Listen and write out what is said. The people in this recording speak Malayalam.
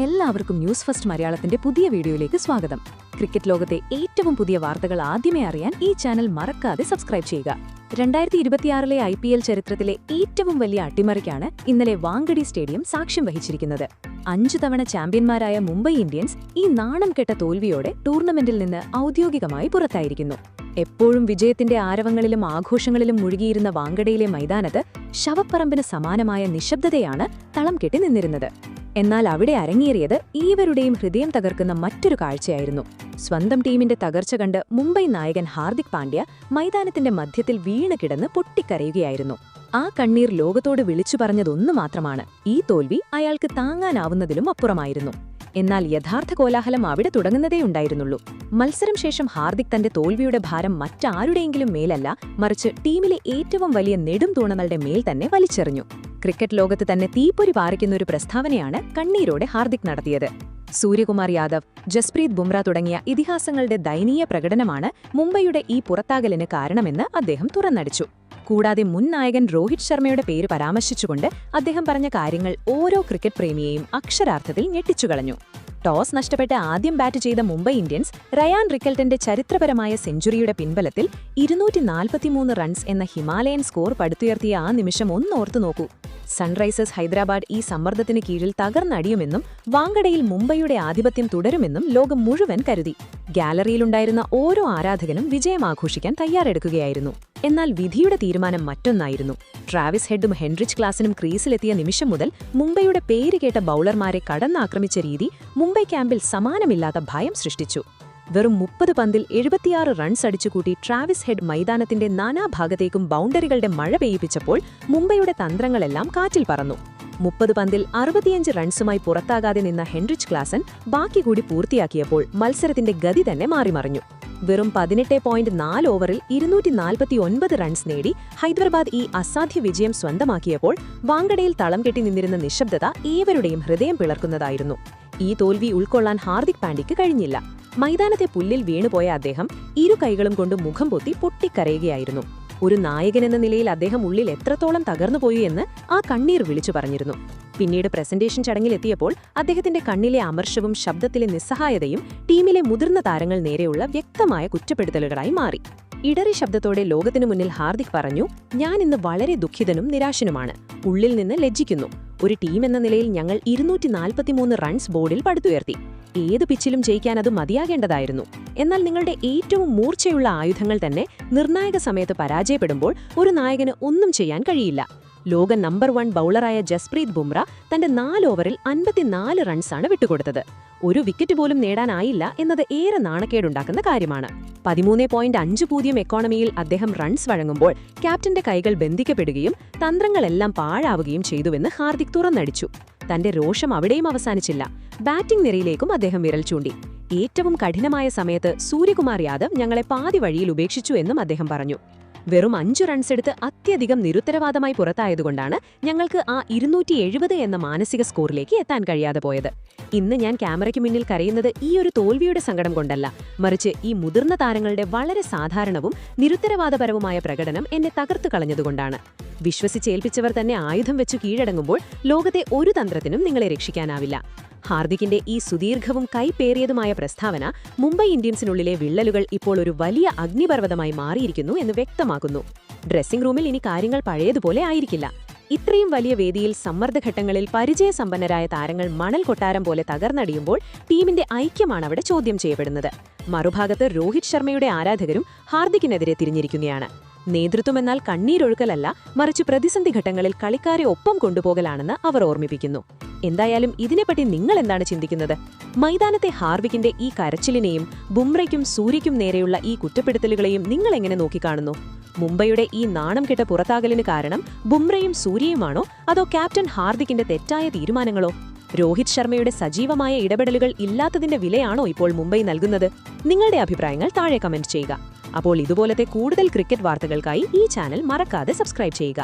എല്ലാവർക്കും ന്യൂസ് ഫസ്റ്റ് മലയാളത്തിന്റെ പുതിയ വീഡിയോയിലേക്ക് സ്വാഗതം. ക്രിക്കറ്റ് ലോകത്തെ ഏറ്റവും പുതിയ വാർത്തകൾ ആദ്യമേ അറിയാൻ ഈ ചാനൽ മറക്കാതെ സബ്സ്ക്രൈബ് ചെയ്യുക. 2026 IPL ചരിത്രത്തിലെ ഏറ്റവും വലിയ അട്ടിമറിക്കാണ് ഇന്നലെ വാങ്കഡെ സ്റ്റേഡിയം സാക്ഷ്യം വഹിച്ചിരിക്കുന്നത്. 5 തവണ ചാമ്പ്യന്മാരായ മുംബൈ ഇന്ത്യൻസ് ഈ നാണം കെട്ട തോൽവിയോടെ ടൂർണമെന്റിൽ നിന്ന് ഔദ്യോഗികമായി പുറത്തായിരിക്കുന്നു. എപ്പോഴും വിജയത്തിന്റെ ആരവങ്ങളിലും ആഘോഷങ്ങളിലും മുഴുകിയിരുന്ന വാങ്കഡയിലെ മൈതാനത്ത് ശവപ്പറമ്പിന് സമാനമായ നിശബ്ദതയാണ് തളം കെട്ടി നിന്നിരുന്നത്. എന്നാൽ അവിടെ അരങ്ങേറിയത് ഈവരുടെയും ഹൃദയം തകർക്കുന്ന മറ്റൊരു കാഴ്ചയായിരുന്നു. സ്വന്തം ടീമിന്റെ തകർച്ച കണ്ട് മുംബൈ നായകൻ ഹാർദിക് പാണ്ഡ്യ മൈതാനത്തിന്റെ മധ്യത്തിൽ വീണ് കിടന്ന് പൊട്ടിക്കരയുകയായിരുന്നു. ആ കണ്ണീർ ലോകത്തോട് വിളിച്ചു പറഞ്ഞതൊന്നു മാത്രമാണ്: ഈ തോൽവി അയാൾക്ക് താങ്ങാനാവുന്നതിലും അപ്പുറമായിരുന്നു. എന്നാൽ യഥാർത്ഥ കോലാഹലം അവിടെ തുടങ്ങുന്നതേ ഉണ്ടായിരുന്നുള്ളൂ. മത്സരം ശേഷം ഹാർദിക് തന്റെ തോൽവിയുടെ ഭാരം മറ്റാരുടെയെങ്കിലും മേലല്ല, മറിച്ച് ടീമിലെ ഏറ്റവും വലിയ നെടും തൂണങ്ങളുടെ മേൽ തന്നെ വലിച്ചെറിഞ്ഞു. ക്രിക്കറ്റ് ലോകത്ത് തന്നെ തീപ്പൊരി പാറിക്കുന്ന ഒരു പ്രസ്താവനയാണ് കണ്ണീരോടെ ഹാർദിക് നടത്തിയത്. സൂര്യകുമാർ യാദവ്, ജസ്പ്രീത് ബുംറ തുടങ്ങിയ ഇതിഹാസങ്ങളുടെ ദയനീയ പ്രകടനമാണ് മുംബൈയുടെ ഈ പുറത്താകലിന് കാരണമെന്ന് അദ്ദേഹം തുറന്നടിച്ചു. കൂടാതെ മുൻ നായകൻ രോഹിത് ശർമ്മയുടെ പേര് പരാമർശിച്ചുകൊണ്ട് അദ്ദേഹം പറഞ്ഞ കാര്യങ്ങൾ ഓരോ ക്രിക്കറ്റ് പ്രേമിയെയും അക്ഷരാർത്ഥത്തിൽ ഞെട്ടിച്ചുകളഞ്ഞു. ടോസ് നഷ്ടപ്പെട്ട് ആദ്യം ബാറ്റ് ചെയ്ത മുംബൈ ഇന്ത്യൻസ് റയാൻ റിക്കൽട്ടന്റെ ചരിത്രപരമായ സെഞ്ചുറിയുടെ പിൻബലത്തിൽ 243 റൺസ് എന്ന ഹിമാലയൻ സ്കോർ പടുത്തുയർത്തിയ ആ നിമിഷം ഒന്നോർത്തു നോക്കൂ. സൺറൈസേഴ്സ് ഹൈദരാബാദ് ഈ സമ്മർദ്ദത്തിന് കീഴിൽ തകർന്നടിയുമെന്നും വാങ്കഡയിൽ മുംബൈയുടെ ആധിപത്യം തുടരുമെന്നും ലോകം മുഴുവൻ കരുതി. ഗാലറിയിലുണ്ടായിരുന്ന ഓരോ ആരാധകനും വിജയം ആഘോഷിക്കാൻ തയ്യാറെടുക്കുകയായിരുന്നു. എന്നാൽ വിധിയുടെ തീരുമാനം മറ്റൊന്നായിരുന്നു. ട്രാവിസ് ഹെഡും ഹെൻറിച്ച് ക്ലാസിനും ക്രീസിലെത്തിയ നിമിഷം മുതൽ മുംബൈയുടെ പേര് കേട്ട ബൌളർമാരെ കടന്നാക്രമിച്ച രീതി മുംബൈ ക്യാമ്പിൽ സമാനമില്ലാത്ത ഭയം സൃഷ്ടിച്ചു. വെറും 30 പന്തിൽ 76 റൺസ് അടിച്ചുകൂട്ടി ട്രാവിസ് ഹെഡ് മൈതാനത്തിന്റെ നാനാഭാഗത്തേക്കും ബൗണ്ടറികളുടെ മഴ പെയ്യിപ്പിച്ചപ്പോൾ മുംബൈയുടെ തന്ത്രങ്ങളെല്ലാം കാറ്റിൽ പറന്നു. 30 പന്തിൽ 65 റൺസുമായി പുറത്താകാതെ നിന്ന ഹെൻറിച്ച് ക്ലാസൻ ബാക്കി കൂടി പൂർത്തിയാക്കിയപ്പോൾ മത്സരത്തിന്റെ ഗതി തന്നെ മാറിമറിഞ്ഞു. വെറും 18.4 ഓവറിൽ 249 റൺസ് നേടി ഹൈദരാബാദ് ഈ അസാധ്യ വിജയം സ്വന്തമാക്കിയപ്പോൾ വാങ്കഡയിൽ തളം കെട്ടി നിന്നിരുന്ന നിശബ്ദത ഏവരുടെയും ഹൃദയം പിളർക്കുന്നതായിരുന്നു. ഈ തോൽവി ഉൾക്കൊള്ളാൻ ഹാർദിക് പാണ്ഡ്യയ്ക്ക് കഴിഞ്ഞില്ല. മൈതാനത്തെ പുല്ലിൽ വീണുപോയ അദ്ദേഹം ഇരു കൈകളും കൊണ്ട് മുഖം പൊത്തി പൊട്ടിക്കരയുകയായിരുന്നു. ഒരു നായകനെന്ന നിലയിൽ അദ്ദേഹം ഉള്ളിൽ എത്രത്തോളം തകർന്നുപോയി എന്ന് ആ കണ്ണീർ വിളിച്ചു പറഞ്ഞിരുന്നു. പിന്നീട് പ്രസന്റേഷൻ ചടങ്ങിലെത്തിയപ്പോൾ അദ്ദേഹത്തിന്റെ കണ്ണിലെ അമർഷവും ശബ്ദത്തിലെ നിസ്സഹായതയും ടീമിലെ മുതിർന്ന താരങ്ങൾ നേരെയുള്ള വ്യക്തമായ കുറ്റപ്പെടുത്തലുകളായി മാറി. ഇടറി ശബ്ദത്തോടെ ലോകത്തിനു മുന്നിൽ ഹാർദിക് പറഞ്ഞു: "ഞാൻ ഇന്ന് വളരെ ദുഃഖിതനും നിരാശനുമാണ്. ഉള്ളിൽ നിന്ന് ലജ്ജിക്കുന്നു. ഒരു ടീം എന്ന നിലയിൽ ഞങ്ങൾ 243 റൺസ് ബോർഡിൽ പടുത്തുയർത്തി. ഏത് പിച്ചിലും ജയിക്കാൻ അത് മതിയാകേണ്ടതായിരുന്നു. എന്നാൽ നിങ്ങളുടെ ഏറ്റവും മൂർച്ചയുള്ള ആയുധങ്ങൾ തന്നെ നിർണായക സമയത്ത് പരാജയപ്പെടുമ്പോൾ ഒരു നായകന് ഒന്നും ചെയ്യാൻ കഴിയില്ല." ലോക നമ്പർ 1 ബൌളറായ ജസ്പ്രീത് ബുംറ തന്റെ 4 ഓവറിൽ 54 റൺസാണ് വിട്ടുകൊടുത്തത്. ഒരു വിക്കറ്റ് പോലും നേടാനായില്ല എന്നത് ഏറെ നാണക്കേടുണ്ടാക്കുന്ന കാര്യമാണ്. 13.50 എക്കോണമിയിൽ അദ്ദേഹം റൺസ് വഴങ്ങുമ്പോൾ ക്യാപ്റ്റന്റെ കൈകൾ ബന്ധിക്കപ്പെടുകയും തന്ത്രങ്ങളെല്ലാം പാഴാവുകയും ചെയ്തുവെന്ന് ഹാർദിക് തുറന്നടിച്ചു. തന്റെ രോഷം അവിടെയും അവസാനിച്ചില്ല. ബാറ്റിംഗ് നിരയിലേക്കും അദ്ദേഹം വിരൽ ചൂണ്ടി. ഏറ്റവും കഠിനമായ സമയത്ത് സൂര്യകുമാർ യാദവ് ഞങ്ങളെ പാതി വഴിയിൽ ഉപേക്ഷിച്ചു എന്നും അദ്ദേഹം പറഞ്ഞു. വെറും 5 റൺസ് എടുത്ത് അത്യധികം നിരുത്തരവാദമായി പുറത്തായതുകൊണ്ടാണ് ഞങ്ങൾക്ക് ആ 270 എന്ന മാനസിക സ്കോറിലേക്ക് എത്താൻ കഴിയാതെ പോയത്. ഇന്ന് ഞാൻ ക്യാമറയ്ക്ക് മുന്നിൽ കരയുന്നത് ഈ ഒരു തോൽവിയുടെ സങ്കടം കൊണ്ടല്ല, മറിച്ച് ഈ മുതിർന്ന താരങ്ങളുടെ വളരെ സാധാരണവും നിരുത്തരവാദപരവുമായ പ്രകടനം എന്നെ തകർത്തു കളഞ്ഞതുകൊണ്ടാണ്. വിശ്വസിച്ചേൽപ്പിച്ചവർ തന്നെ ആയുധം വെച്ചു കീഴടങ്ങുമ്പോൾ ലോകത്തെ ഒരു തന്ത്രത്തിനും നിങ്ങളെ രക്ഷിക്കാനാവില്ല. ഹാർദിക്കിന്റെ ഈ സുദീർഘവും കൈപ്പേറിയതുമായ പ്രസ്താവന മുംബൈ ഇന്ത്യൻസിനുള്ളിലെ വിള്ളലുകൾ ഇപ്പോൾ ഒരു വലിയ അഗ്നിപർവ്വതമായി മാറിയിരിക്കുന്നു എന്ന് വ്യക്തമാക്കുന്നു. ഡ്രസ്സിംഗ് റൂമിൽ ഇനി കാര്യങ്ങൾ പഴയതുപോലെ ആയിരിക്കില്ല. ഇത്രയും വലിയ വേദിയിൽ സമ്മർദ്ദഘട്ടങ്ങളിൽ പരിചയസമ്പന്നരായ താരങ്ങൾ മണൽ കൊട്ടാരം പോലെ തകർന്നടിയുമ്പോൾ ടീമിന്റെ ഐക്യമാണ് അവിടെ ചോദ്യം ചെയ്യപ്പെടുന്നത്. മറുഭാഗത്ത് രോഹിത് ശർമ്മയുടെ ആരാധകരും ഹാർദിക്കിനെതിരെ തിരിഞ്ഞിരിക്കുകയാണ്. നേതൃത്വമെന്നാൽ കണ്ണീരൊഴുക്കലല്ല, മറിച്ച് പ്രതിസന്ധി ഘട്ടങ്ങളിൽ കളിക്കാരെ ഒപ്പം കൊണ്ടുപോകലാണെന്ന് അവർ ഓർമ്മിപ്പിക്കുന്നു. എന്തായാലും ഇതിനെപ്പറ്റി നിങ്ങൾ എന്താണ് ചിന്തിക്കുന്നത്? മൈതാനത്തെ ഹാർദിക്കിന്റെ ഈ കരച്ചിലിനെയും ബുംറയ്ക്കും സൂര്യയ്ക്കും നേരെയുള്ള ഈ കുറ്റപ്പെടുത്തലുകളെയും നിങ്ങൾ എങ്ങനെ നോക്കിക്കാണുന്നു? മുംബൈയുടെ ഈ നാണം കെട്ട പുറത്താകലിന് കാരണം ബുംറയും സൂര്യയുമാണോ, അതോ ക്യാപ്റ്റൻ ഹാർദിക്കിന്റെ തെറ്റായ തീരുമാനങ്ങളോ? രോഹിത് ശർമ്മയുടെ സജീവമായ ഇടപെടലുകൾ ഇല്ലാത്തതിന്റെ വിലയാണോ ഇപ്പോൾ മുംബൈ നൽകുന്നത്? നിങ്ങളുടെ അഭിപ്രായങ്ങൾ താഴെ കമന്റ് ചെയ്യുക. അപ്പോൾ ഇതുപോലത്തെ കൂടുതൽ ക്രിക്കറ്റ് വാർത്തകൾക്കായി ഈ ചാനൽ മറക്കാതെ സബ്സ്ക്രൈബ് ചെയ്യുക.